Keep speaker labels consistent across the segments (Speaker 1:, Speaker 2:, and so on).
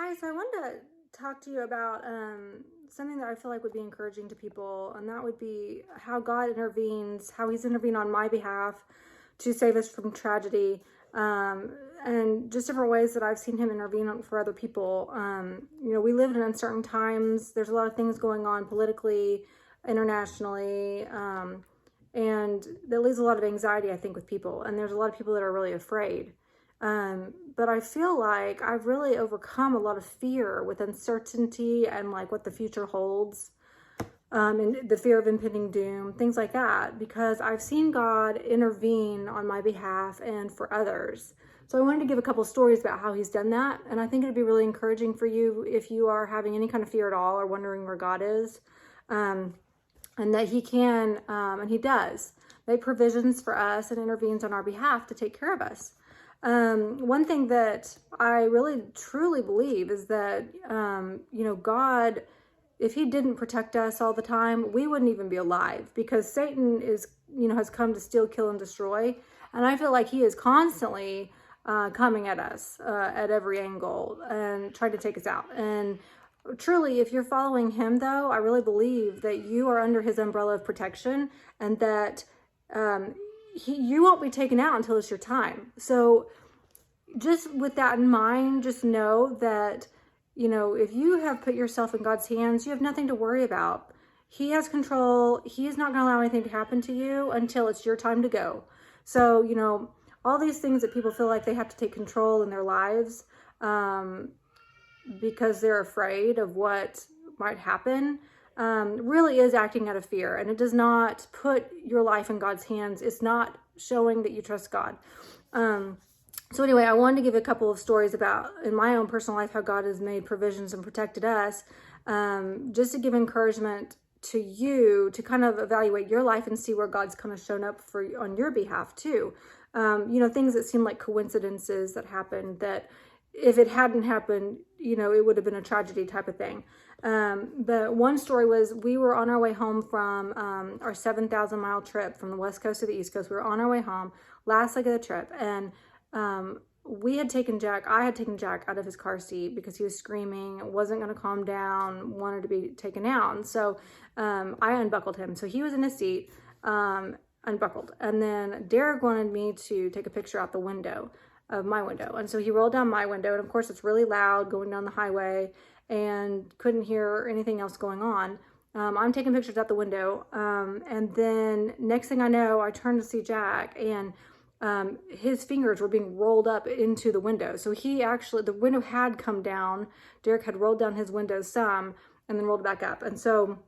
Speaker 1: Hi, so I wanted to talk to you about something that I feel like would be encouraging to people, and that would be how God intervenes, how He's intervened on my behalf to save us from tragedy, and just different ways that I've seen Him intervene for other people. We live in uncertain times. There's a lot of things going on politically, internationally, and that leaves a lot of anxiety, I think, with people. And there's a lot of people that are really afraid. But I feel like I've really overcome a lot of fear with uncertainty and like what the future holds, and the fear of impending doom, things like that, because I've seen God intervene on my behalf and for others. So I wanted to give a couple stories about how He's done that. And I think it'd be really encouraging for you if you are having any kind of fear at all or wondering where God is, and that He can, and He does, make provisions for us and intervenes on our behalf to take care of us. One thing that I really truly believe is that, God, if He didn't protect us all the time, we wouldn't even be alive, because Satan has come to steal, kill, and destroy. And I feel like he is constantly coming at us at every angle and trying to take us out. And truly, if you're following Him, though, I really believe that you are under His umbrella of protection, and that you won't be taken out until it's your time. So just with that in mind, just know that, if you have put yourself in God's hands, you have nothing to worry about. He has control. He is not going to allow anything to happen to you until it's your time to go. So, all these things that people feel like they have to take control in their lives, because they're afraid of what might happen, really is acting out of fear, and it does not put your life in God's hands. It's not showing that you trust God. So anyway, I wanted to give a couple of stories about, in my own personal life, how God has made provisions and protected us, just to give encouragement to you to kind of evaluate your life and see where God's kind of shown up on your behalf too. Things that seem like coincidences that happened, that if it hadn't happened, it would have been a tragedy type of thing. But one story was, we were on our way home from our 7,000-mile trip from the West Coast to the East Coast. We were on our way home, last leg of the trip, and I had taken Jack out of his car seat because he was screaming, wasn't going to calm down, wanted to be taken out. And so I unbuckled him. So he was in his seat, unbuckled. And then Derek wanted me to take a picture out the window of my window. And so he rolled down my window, and of course it's really loud going down the highway, and couldn't hear anything else going on. I'm taking pictures out the window. And then next thing I know, I turned to see Jack, and his fingers were being rolled up into the window. So the window had come down. Derek had rolled down his window some and then rolled it back up. And so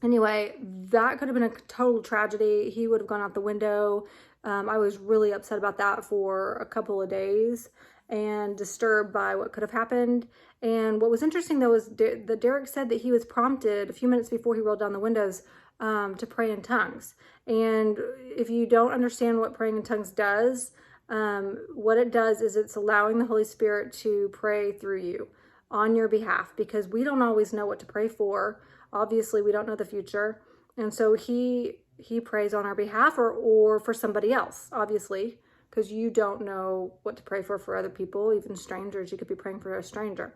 Speaker 1: anyway, that could have been a total tragedy. He would have gone out the window. I was really upset about that for a couple of days and disturbed by what could have happened. And what was interesting, though, was that Derek said that he was prompted a few minutes before he rolled down the windows to pray in tongues. And if you don't understand what praying in tongues does, what it does is it's allowing the Holy Spirit to pray through you on your behalf, because we don't always know what to pray for. Obviously, we don't know the future. And so he prays on our behalf, or for somebody else, obviously, because you don't know what to pray for other people, even strangers. You could be praying for a stranger.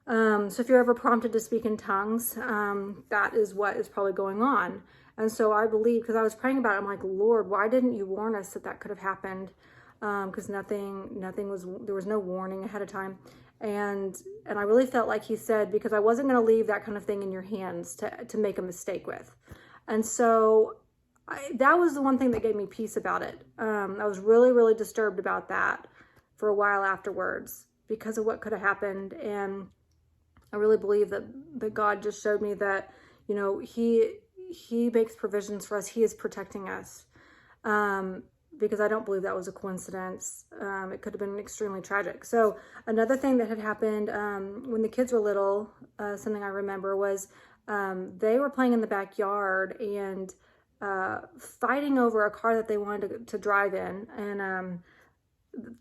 Speaker 1: So if you're ever prompted to speak in tongues, that is what is probably going on. And so I believe, because I was praying about it, I'm like, Lord, why didn't you warn us that could have happened? Because there was no warning ahead of time. And I really felt like He said, because I wasn't going to leave that kind of thing in your hands to make a mistake with. And so that was the one thing that gave me peace about it. I was really, really disturbed about that for a while afterwards because of what could have happened. And I really believe that God just showed me that, He makes provisions for us. He is protecting us. Because I don't believe that was a coincidence. It could have been extremely tragic. So another thing that had happened when the kids were little, something I remember was they were playing in the backyard and fighting over a car that they wanted to drive in. And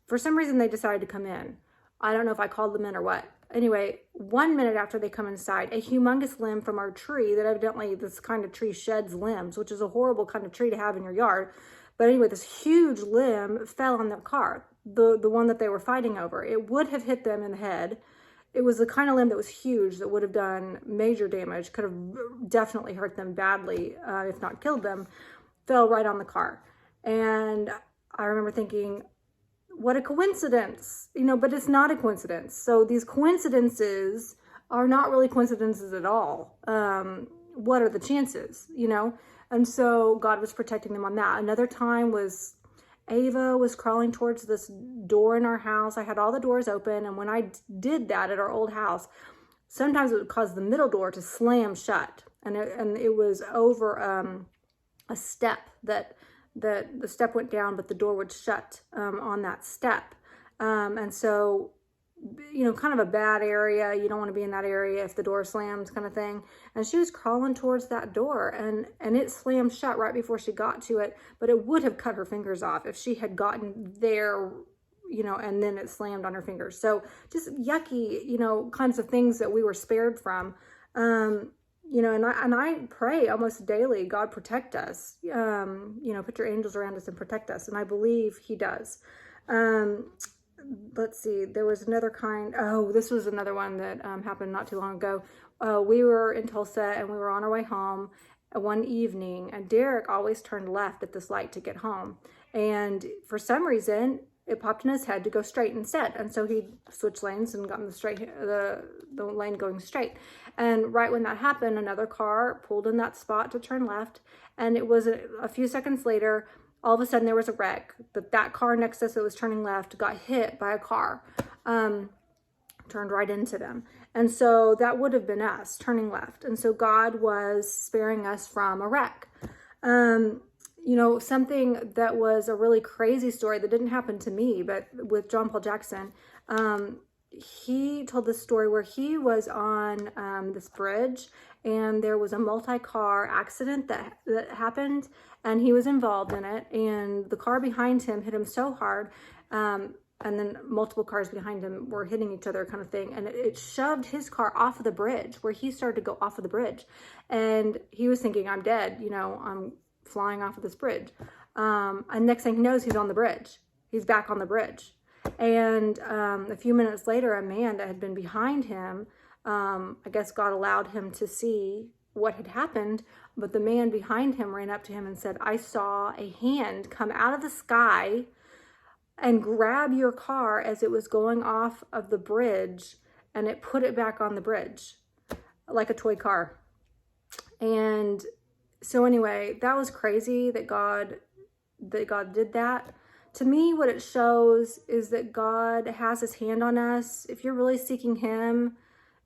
Speaker 1: for some reason, they decided to come in. I don't know if I called them in or what. Anyway, 1 minute after they come inside, a humongous limb from our tree, that evidently this kind of tree sheds limbs, which is a horrible kind of tree to have in your yard. But anyway, this huge limb fell on their car, the one that they were fighting over. It would have hit them in the head it was the kind of limb that was huge that would have done major damage, could have definitely hurt them badly, if not killed them, fell right on the car. And I remember thinking, what a coincidence, but it's not a coincidence. So these coincidences are not really coincidences at all. What are the chances, And so God was protecting them on that. Another time was Ava was crawling towards this door in our house. I had all the doors open, and when I did that at our old house, sometimes it would cause the middle door to slam shut, and it was over a step that the step went down, but the door would shut on that step, and so kind of a bad area. You don't want to be in that area if the door slams, kind of thing. And she was crawling towards that door, and it slammed shut right before she got to it, but it would have cut her fingers off if she had gotten there, and then it slammed on her fingers. So just yucky, kinds of things that we were spared from. And I pray almost daily, God, protect us, put your angels around us and protect us. And I believe he does. Let's see, there was another this was another one that happened not too long ago. We were in Tulsa, and we were on our way home one evening, and Derek always turned left at this light to get home. And for some reason, it popped in his head to go straight instead. And so he switched lanes and got in the lane going straight. And right when that happened, another car pulled in that spot to turn left. And it was a few seconds later, all of a sudden there was a wreck. That car next to us that was turning left got hit by a car, turned right into them. And so that would have been us turning left. And so God was sparing us from a wreck. Something that was a really crazy story that didn't happen to me, but with John Paul Jackson, he told this story where he was on this bridge, and there was a multi-car accident that happened, and he was involved in it, and the car behind him hit him so hard, and then multiple cars behind him were hitting each other, kind of thing, and it shoved his car off of the bridge, where he started to go off of the bridge, and he was thinking, I'm dead, I'm flying off of this bridge, and next thing he knows, he's on the bridge. He's back on the bridge. And a few minutes later, a man that had been behind him, I guess God allowed him to see what had happened, but the man behind him ran up to him and said, I saw a hand come out of the sky and grab your car as it was going off of the bridge, and it put it back on the bridge like a toy car. And so anyway, that was crazy that God did that. To me, what it shows is that God has his hand on us. If you're really seeking him,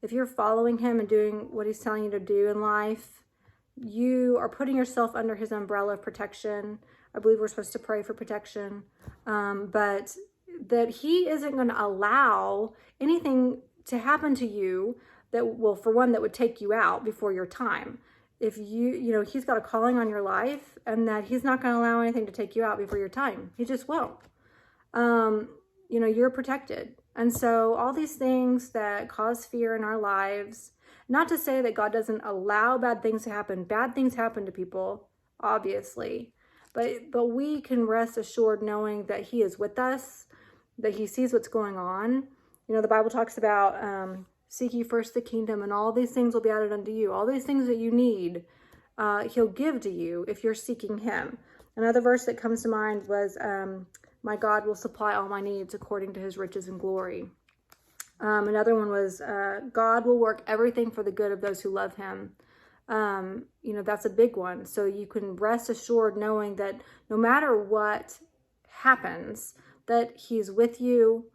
Speaker 1: if you're following him and doing what he's telling you to do in life, you are putting yourself under his umbrella of protection. I believe we're supposed to pray for protection, but that he isn't going to allow anything to happen to you that would take you out before your time. If he's got a calling on your life, and that he's not going to allow anything to take you out before your time. He just won't. You're protected. And so all these things that cause fear in our lives, not to say that God doesn't allow bad things to happen. Bad things happen to people, obviously. But we can rest assured knowing that he is with us, that he sees what's going on. The Bible talks about seek ye first the kingdom, and all these things will be added unto you. All these things that you need, he'll give to you if you're seeking him. Another verse that comes to mind was, my God will supply all my needs according to his riches and glory. Another one was, God will work everything for the good of those who love him. That's a big one. So you can rest assured knowing that no matter what happens, that he's with you.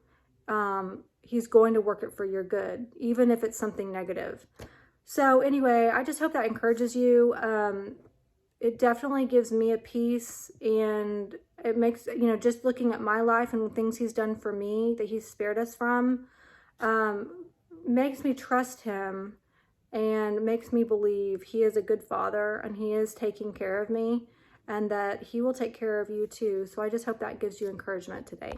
Speaker 1: He's going to work it for your good, even if it's something negative. So anyway, I just hope that encourages you. It definitely gives me a peace, and it makes, just looking at my life and things he's done for me, that he's spared us from, makes me trust him and makes me believe he is a good father, and he is taking care of me, and that he will take care of you too. So I just hope that gives you encouragement today.